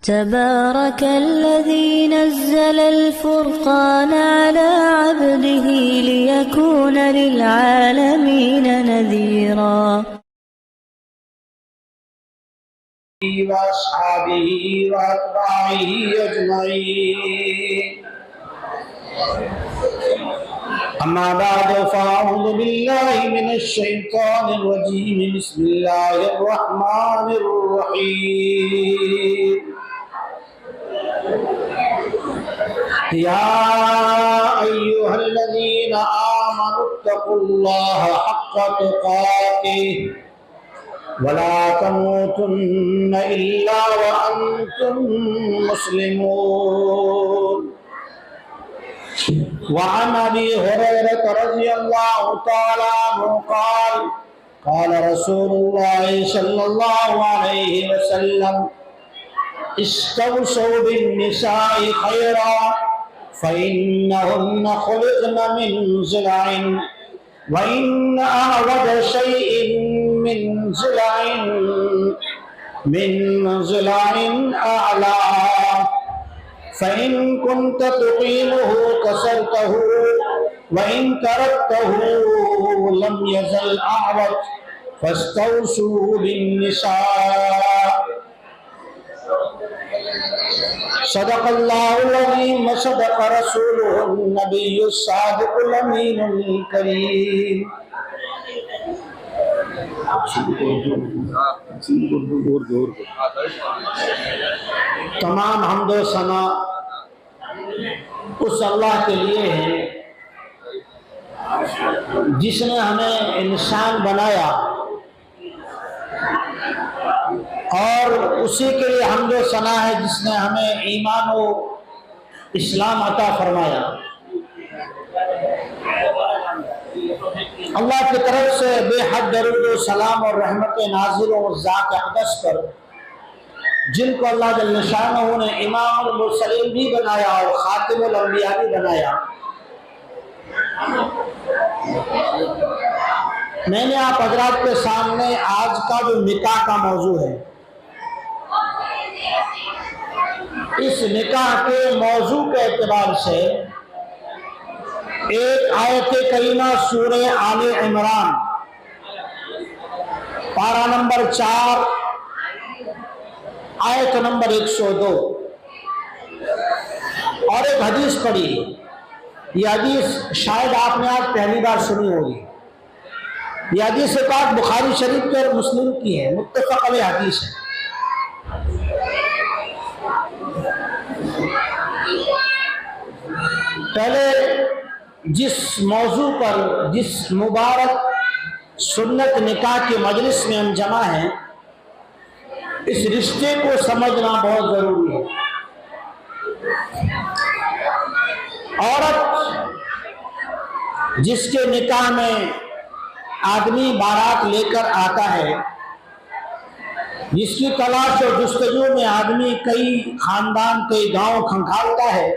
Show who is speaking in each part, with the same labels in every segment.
Speaker 1: تبارك الذي نزل الفرقان على عبده ليكون للعالمين نذيرا.
Speaker 2: وأصحابه وأتباعه أجمعين. أما بعد فأعوذ بالله من الشيطان الرجيم. بسم الله الرحمن الرحيم. يا أيها الذين آمنوا اتقوا الله حق تقاته ولا تموتن إلا وأنتم مسلمون. وعن أبي هريرة رضي الله تعالى عنه قال قال رسول الله صلى الله عليه وسلم استوصوا بالنساء خيرا فإنهن خلقن من ضلع وإن أعوج شيء من ضلع أعلى فإن كنت تقيمه كسرته وإن تركته لم يزل أعوج فاستوصوا بالنساء. صدق الله العظيم وصدق رسوله النبي الصادق الأمين الكريم. تمام حمد و ثنا اس اللہ کے لیے ہے جس نے ہمیں انسان بنایا اور اسی کے لیے حمد و ثنا ہے جس نے ہمیں ایمان و اسلام عطا فرمایا. اللہ کی طرف سے بے حد درود و سلام اور رحمت نازل و ذات اقدس پر جن کو اللہ جل شانہ نے امام المرسلین بھی بنایا اور خاتم الانبیاء بھی بنایا. میں نے آپ حضرات کے سامنے آج کا جو نکاح کا موضوع ہے، اس نکاح کے موضوع کے اعتبار سے ایک آیت کریمہ سورہ آل عمران پارہ نمبر 4 آیت نمبر 102 اور ایک حدیث پڑھی. یہ حدیث شاید آپ نے آج پہلی بار سنی ہوگی. یہ حدیث پاک بخاری شریف کے اور مسلم کی ہے، متفق علیہ حدیث ہے. پہلے جس موضوع پر، جس مبارک سنت نکاح کے مجلس میں ہم جمع ہیں، اس رشتے کو سمجھنا بہت ضروری ہے. عورت جس کے نکاح میں آدمی بارات لے کر آتا ہے، جس کی تلاش اور جستجو میں آدمی کئی خاندان کئی گاؤں کھنکھالتا ہے،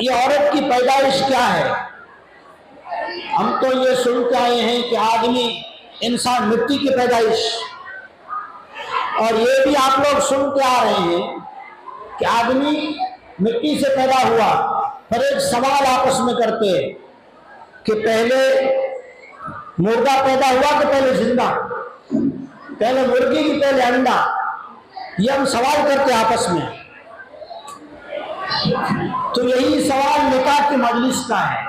Speaker 2: یہ عورت کی پیدائش کیا ہے؟ ہم تو یہ سنتے آئے ہیں کہ آدمی انسان مٹی کی پیدائش، اور یہ بھی آپ لوگ سنتے آ رہے ہیں کہ آدمی مٹی سے پیدا ہوا. پھر ایک سوال آپس میں کرتے کہ پہلے مردہ پیدا ہوا کہ پہلے زندہ، پہلے مرغی کی پہلے انڈا؟ یہ ہم سوال کرتے آپس میں. تو یہی سوال نکاح کی مجلس کا ہے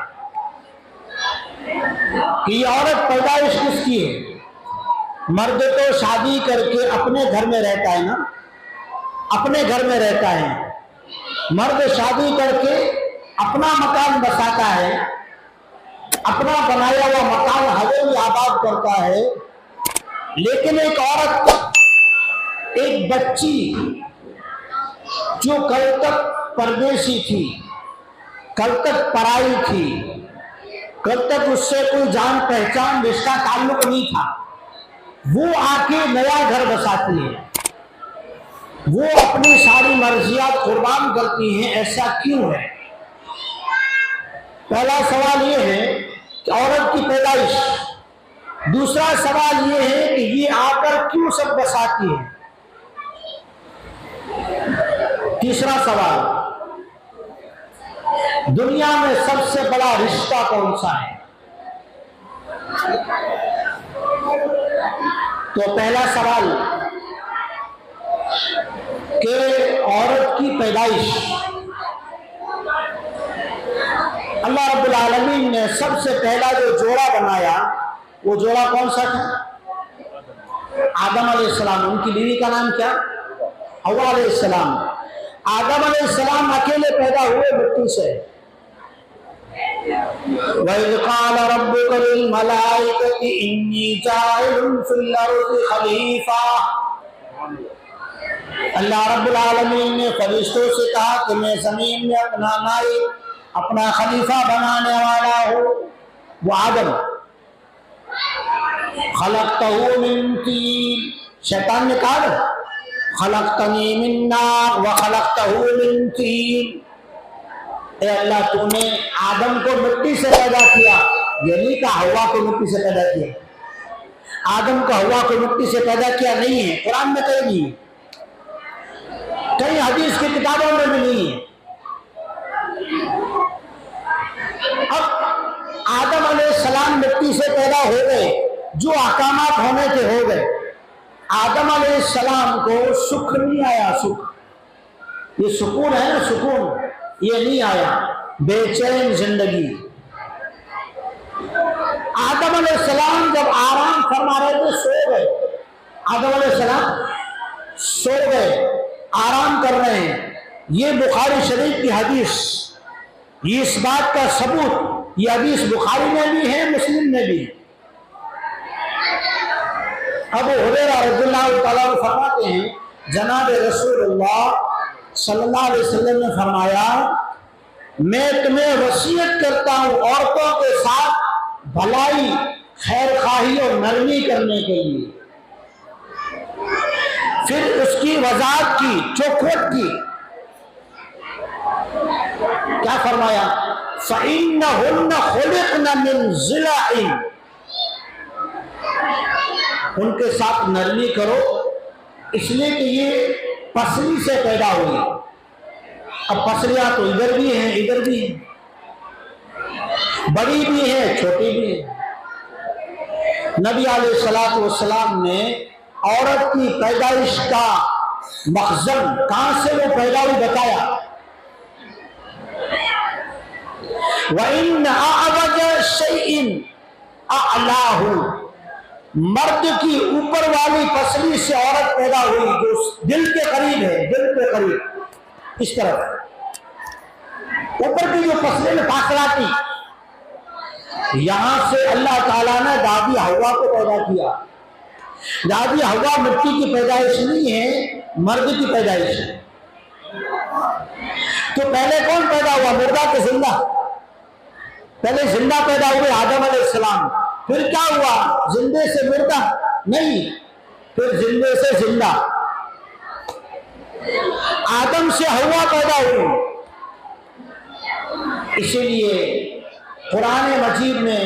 Speaker 2: کہ یہ عورت پیدائش کس کی ہے؟ مرد تو شادی کر کے اپنے گھر میں رہتا ہے نا، اپنے گھر میں رہتا ہے. مرد شادی کر کے اپنا مکان بساتا ہے، اپنا بنایا ہوا مکان حویلی آباد کرتا ہے. لیکن ایک عورت، ایک بچی جو کل تک پردیسی تھی، کل تک پرائی تھی، کل تک اس سے کوئی جان پہچان رشتہ تعلق نہیں تھا، وہ آ کے نیا گھر بساتی ہے، وہ اپنی ساری مرضیات قربان کرتی ہیں. ایسا کیوں ہے؟ پہلا سوال یہ ہے کہ عورت کی پیدائش دوسرا سوال یہ ہے کہ یہ آ کر کیوں سب بساتی ہے؟ تیسرا سوال، دنیا میں سب سے بڑا رشتہ کون سا ہے؟ تو پہلا سوال کہ عورت کی پیدائش، اللہ رب العالمین نے سب سے پہلا جو جوڑا بنایا وہ جوڑا کون سا تھا؟ آدم علیہ السلام۔ ان کی بیوی کا نام کیا؟ حوا علیہ السلام۔ آدم علیہ السلام اکیلے پیدا ہوئے مٹی سے۔ وَإِذْ قَالَ رَبُّكَ لِلْمَلَائِكَةِ إِنِّي جَاعِلٌ فِي الْأَرْضِ خَلِيفَةً، اللہ رب العالمین نے فرشتوں سے کہا کہ میں زمین میں اپنا نائب، اپنا خلیفہ بنانے والا ہوں۔ وہ آدم، خلقتہ من طین، شیطان نے کہا نا خلقتنی من نار وخلقتہ من طین، اے اللہ تو نے آدم کو مٹی سے پیدا کیا، یہ نہیں کہا ہوا کو مٹی سے پیدا کیا۔ آدم کو ہوا کو مٹی سے پیدا کیا نہیں ہے، قرآن میں کہیں نہیں ہے، کئی حدیث کی کتابوں میں بھی نہیں ہے۔ اب آدم علیہ السلام مٹی سے پیدا ہو گئے، جو احکامات ہونے کے ہو گئے۔ آدم علیہ السلام کو سکھ نہیں آیا، سکھ، یہ سکون ہے نا، سکون یہ نہیں آیا، بے چین زندگی۔ آدم علیہ السلام جب آرام فرما رہے تھے سو گئے، آدم علیہ السلام سو گئے، آرام کر رہے ہیں۔ یہ بخاری شریف کی حدیث، یہ اس بات کا ثبوت، یہ حدیث بخاری میں بھی ہے، مسلم میں بھی۔ ابو ہریرہ رضی اللہ تعالیٰ عنہ فرماتے ہیں جناب رسول اللہ صلی اللہ علیہ وسلم نے فرمایا، میں تمہیں وصیت کرتا ہوں عورتوں کے ساتھ بھلائی، خیر خواہی اور نرمی کرنے کے لیے۔ پھر اس کی وضاحت کی، چوکھٹ کی، کیا فرمایا؟ فَإِنَّهُنَّ خُلِقْنَ مِنْ ضِلَعٍ، ان کے ساتھ نرمی کرو اس لیے کہ یہ پسلی سے پیدا ہوئی۔ اب پسلیاں تو ادھر بھی ہیں ادھر بھی ہیں، بڑی بھی ہیں چھوٹی بھی ہیں۔ نبی علیہ الصلوۃ والسلام نے عورت کی پیدائش کا مخزن، کہاں سے وہ پیدا ہوئی، بتایا۔ وَإِنَّ أَعْوَجَ شَيْءٍ أَعْلَاهُ، مرد کی اوپر والی پسلی سے عورت پیدا ہوئی جو دل کے قریب ہے، دل کے قریب اس طرف اوپر کی جو پسلی میں فاصلہ تھی، یہاں سے اللہ تعالیٰ نے دادی حوا کو پیدا کیا۔ دادی حوا مٹی کی پیدائش نہیں ہے، مرد کی پیدائش ہے۔ تو پہلے کون پیدا ہوا، مردہ کے زندہ؟ پہلے زندہ پیدا ہوئے آدم علیہ السلام، پھر کیا ہوا، زندے سے مردہ نہیں، پھر زندے سے زندہ۔ آدم سے حوا پیدا ہوئی۔ اسی لیے قرآن مجید میں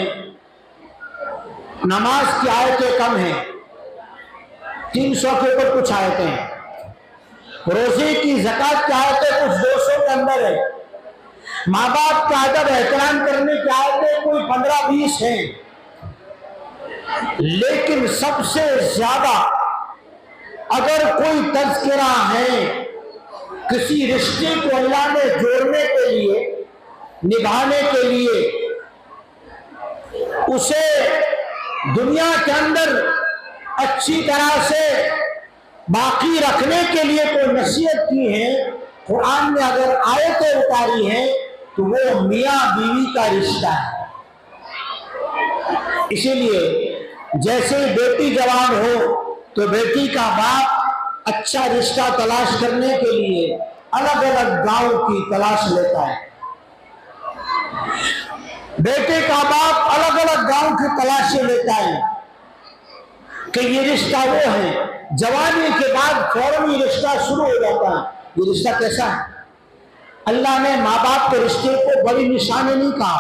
Speaker 2: نماز کی آیتیں کم ہیں، 300 کے اوپر کچھ آیتیں ہیں، روزے کی زکوٰۃ کی آیتیں کچھ 200 کے اندر ہے، ماں باپ کا ادب احترام کرنے کی آیتیں کوئی 15-20 ہیں، لیکن سب سے زیادہ اگر کوئی تذکرہ ہے کسی رشتے کو اللہ نے جوڑنے کے لیے، نبھانے کے لیے، اسے دنیا کے اندر اچھی طرح سے باقی رکھنے کے لیے کوئی نصیحت کی ہے، قرآن میں اگر آیتیں اتاری ہیں تو وہ میاں بیوی کا رشتہ ہے۔ اسی لیے جیسے بیٹی جوان ہو تو بیٹی کا باپ اچھا رشتہ تلاش کرنے کے لیے الگ الگ گاؤں کی تلاش لیتا ہے، بیٹے کا باپ الگ الگ گاؤں کی تلاشی لیتا ہے کہ یہ رشتہ وہ ہے۔ جوانی کے بعد فوراً یہ رشتہ شروع ہو جاتا ہے۔ یہ رشتہ کیسا ہے؟ اللہ نے ماں باپ کے رشتے کو بڑی نشانی نہیں کہا،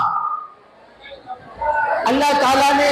Speaker 2: اللہ تعالیٰ نے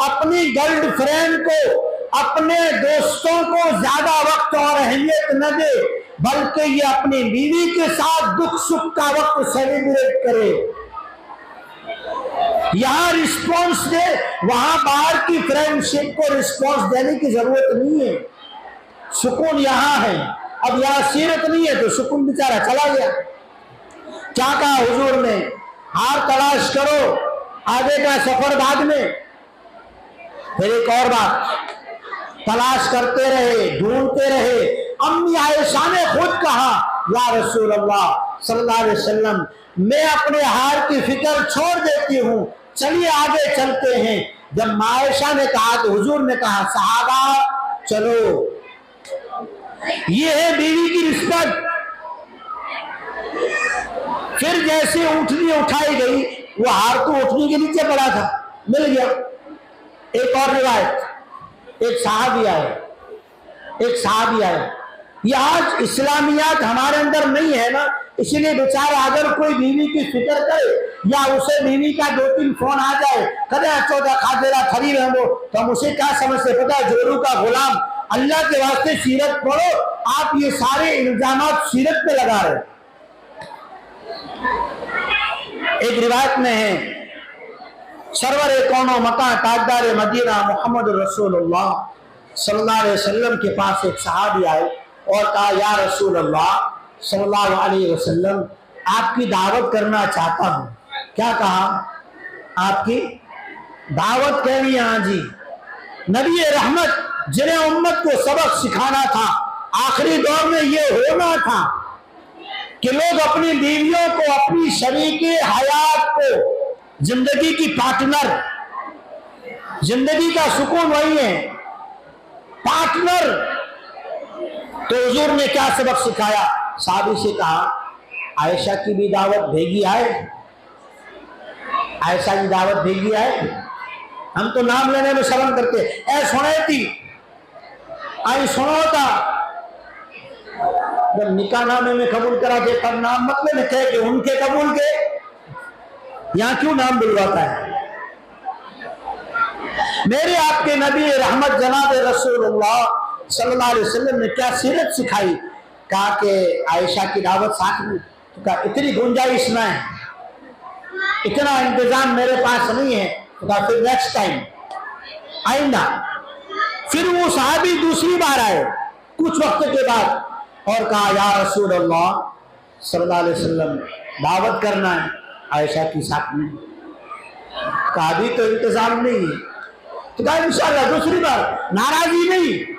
Speaker 2: اپنی گرل فرینڈ کو، اپنے دوستوں کو زیادہ وقت اور اہمیت نہ دے، بلکہ یہ اپنی بیوی کے ساتھ دکھ سکھ کا وقت سیلیبریٹ کرے، یہاں رسپانس دے، وہاں باہر کی فرینڈ شپ کو رسپانس دینے کی ضرورت نہیں ہے، سکون یہاں ہے۔ اب یہاں سیرت نہیں ہے تو سکون بیچارہ چلا گیا۔ کیا کہا حضور نے؟ ہار تلاش کرو، آگے کا سفر بعد میں۔ پھر ایک اور بات، تلاش کرتے رہے، ڈھونڈتے رہے۔ امی عائشہ نے خود کہا یا رسول اللہ صلی اللہ علیہ وسلم میں اپنے ہار کی فکر چھوڑ دیتی ہوں، چلیے آگے چلتے ہیں۔ جب عائشہ نے کہا تو حضور نے کہا صحابہ چلو، یہ ہے بیوی کی رسپیکٹ۔ پھر جیسے اونٹنی اٹھائی گئی، وہ ہار تو اونٹنی کے نیچے پڑا تھا، مل گیا۔ ایک اور روایت، ایک صحابی آئے، یہ آج اسلامیات ہمارے اندر نہیں ہے نا، اسی لیے بیچارہ اگر کوئی بیوی کی فکر کرے یا اسے بیوی کا 2-3 فون آ جائے، کدے چودہ خاطرہ تھری رہو، تو ہم اسے کیا سمجھتے پتا؟ جورو کا غلام۔ اللہ کے واسطے سیرت پڑھو، آپ یہ سارے الزامات سیرت پہ لگا رہے۔ ایک روایت میں ہے، سرور کونو مکان تاجدار مدینہ محمد رسول اللہ صلی اللہ علیہ وسلم کے پاس ایک صحابی آئے اور کہا یا رسول اللہ صلی اللہ علیہ وسلم آپ کی دعوت کرنا چاہتا ہوں۔ کیا کہا؟ آپ کی دعوت کرنی ہے؟ ہاں جی۔ نبی رحمت جنہیں امت کو سبق سکھانا تھا، آخری دور میں یہ ہونا تھا کہ لوگ اپنی بیویوں کو، اپنی شریک حیات کو، زندگی کی پارٹنر، زندگی کا سکون وہی ہے، پارٹنر۔ تو حضور نے کیا سبق سکھایا؟ صحابی سے کہا عائشہ کی بھی دعوت بھیجی آئے، عائشہ کی دعوت بھیجی آئے۔ ہم تو نام لینے میں شرم کرتے، اے سنے تھی، آئی سنو تھا۔ جب نکاح نامے میں قبول کرا دے تب نام مت میں لکھے کہ ان کے قبول کے، یہاں کیوں نام بلواتا ہے؟ میرے آپ کے نبی رحمت جناب رسول اللہ صلی اللہ علیہ وسلم نے کیا سیرت سکھائی؟ کہا کہ عائشہ کی دعوت ساتھ میں، تو کہا اتنی گنجائش نہ ہے، اتنا انتظام میرے پاس نہیں ہے، تو کہا پھر نیکسٹ ٹائم، آئندہ۔ پھر وہ صحابی دوسری بار آئے کچھ وقت کے بعد اور کہا یا رسول اللہ صلی اللہ علیہ وسلم دعوت کرنا ہے عائشہ کی ساتھ میں۔ کہا ابھی تو انتظام نہیں ہے، تو کہا انشاءاللہ دوسری بار، ناراضی نہیں۔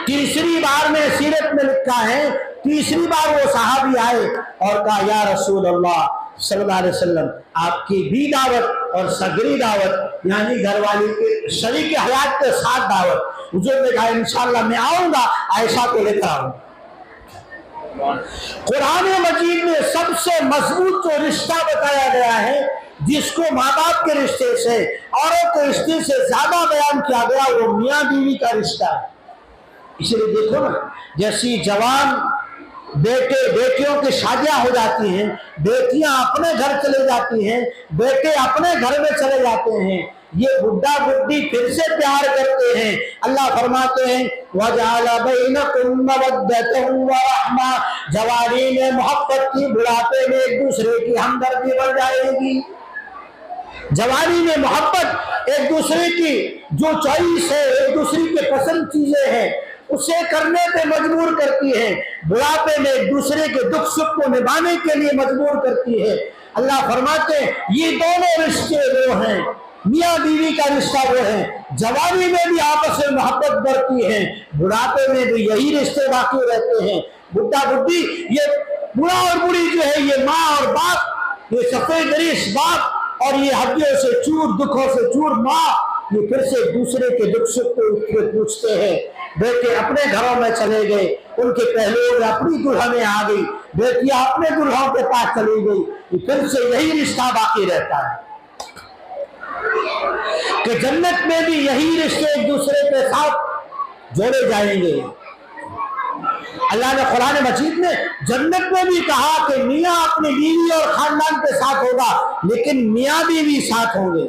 Speaker 2: تیسری بار میں سیرت میں لکھا ہے، تیسری بار وہ صحابی آئے اور کہا یا رسول اللہ صلی اللہ علیہ وسلم آپ کی بھی دعوت اور سگری دعوت، یعنی گھر والی کے شریک حیات کے ساتھ دعوت۔ حضور نے کہا انشاءاللہ میں آؤں گا، عائشہ کو لے کر آؤں۔ قرآن مجید میں سب سے مضبوط جو رشتہ بتایا گیا ہے، جس کو ماں باپ کے رشتے سے، عورت کے رشتے سے زیادہ بیان کیا گیا، وہ میاں بیوی کا رشتہ ہے۔ اس لیے دیکھو نا، جیسی جوان بیٹے بیٹیوں کی شادیاں ہو جاتی ہیں، بیٹیاں اپنے گھر چلے جاتی ہیں، بیٹے اپنے گھر میں چلے جاتے ہیں، یہ بڈھا بڈھی پھر سے پیار کرتے ہیں۔ اللہ فرماتے ہیں وَجَعَلَ بَيْنَكُمْ مَوَدَّةً وَرَحْمَةً، جوانی میں محبت کی، بڑھاپے میں ایک دوسرے کی ہمدردی بڑھ جائے گی۔ جوانی میں محبت، ایک دوسرے کی جو چوائس ہے، ایک دوسرے کے پسند چیزیں ہیں اسے کرنے پہ مجبور کرتی ہے، بڑھاپے میں ایک دوسرے کے دکھ سکھ کو نبھانے کے لیے مجبور کرتی ہے۔ اللہ فرماتے ہیں یہ دونوں رشتے وہ ہیں، میاں بیوی کا رشتہ وہ ہے، جوانی میں بھی آپس میں محبت بڑھتی ہے، بڑھاپے میں بھی یہی رشتے باقی رہتے ہیں۔ بڈھا بڈھی، یہ بوڑھا اور بوڑھی جو ہے، یہ ماں اور باپ، یہ سفید ریش باپ اور یہ ہڈیوں سے چور، دکھوں سے چور ماں، یہ پھر سے دوسرے کے دکھ سکھ کو پوچھتے ہیں۔ بیٹے اپنے گھروں میں چلے گئے، ان کے پہلوؤں میں اپنی دلہنیں آ گئی، بیٹیاں اپنے دلہوں کے پاس چلی گئی، پھر سے یہی رشتہ باقی رہتا ہے کہ جنت میں بھی یہی رشتے ایک دوسرے کے ساتھ جوڑے جائیں گے۔ اللہ نے قرآن مجید میں جنت میں بھی کہا کہ میاں اپنی بیوی اور خاندان کے ساتھ ہوگا، لیکن میاں بیوی ساتھ ہوں گے۔